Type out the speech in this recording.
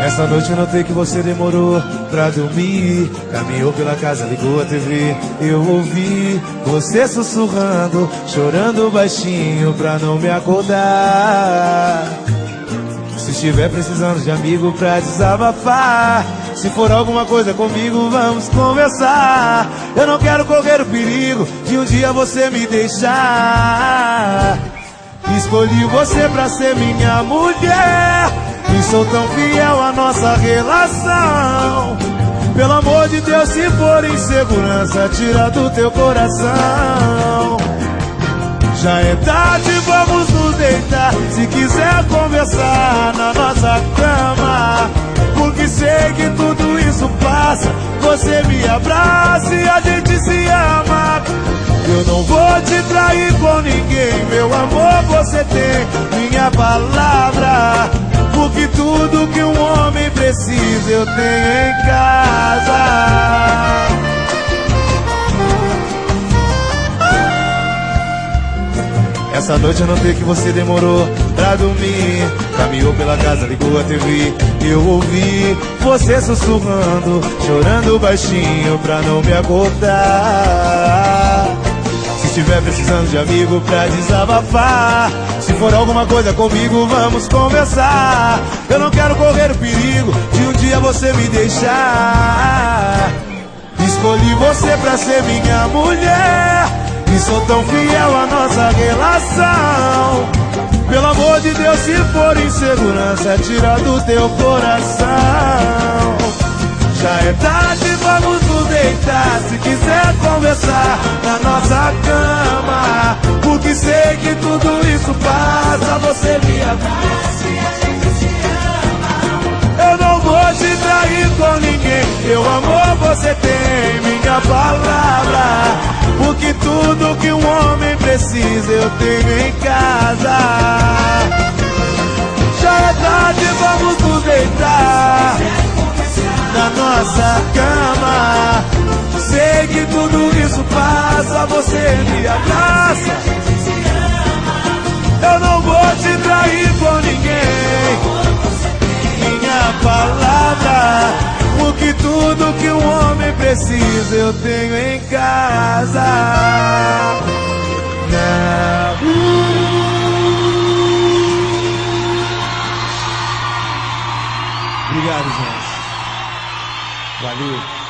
Essa noite eu notei que você demorou pra dormir. Caminhou pela casa, ligou a TV. Eu ouvi você sussurrando, chorando baixinho pra não me acordar. Se estiver precisando de amigo pra desabafar, se for alguma coisa comigo, vamos conversar. Eu não quero correr o perigo de um dia você me deixar. Escolhi você pra ser minha mulher e sou tão fiel à nossa relação. Pelo amor de Deus, se for insegurança, tira do teu coração. Já é tarde, vamos nos deitar. Se quiser conversar na nossa cama, porque sei que tudo isso passa. Você me abraça e a gente se ama. Eu não vou te trair com ninguém, meu amor, você tem minha palavra. Porque tudo que um homem precisa eu tenho em casa. Essa noite eu notei que você demorou pra dormir. Caminhou pela casa, ligou a TV. Eu ouvi você sussurrando, chorando baixinho pra não me acordar. Se estiver precisando de amigo pra desabafar, se for alguma coisa comigo, vamos conversar. Eu não quero correr o perigo de um dia você me deixar. Escolhi você pra ser minha mulher e sou tão fiel à nossa relação. Pelo amor de Deus, se for insegurança, tira do teu coração. Já é tarde, vamos nos deitar. Se quiser conversar na nossa cama, porque sei que tudo isso passa. Você me abraça e a gente se ama. Eu não vou te trair com ninguém, meu amor, você tem minha palavra. Porque tudo que um homem precisa eu tenho em casa. Já é tarde, vamos nos deitar na nossa cama. Sei que tudo isso passa, você me abraça. Eu não vou te trair com ninguém, minha palavra. Porque tudo que um homem precisa eu tenho em casa. Obrigado, gente. Valeu.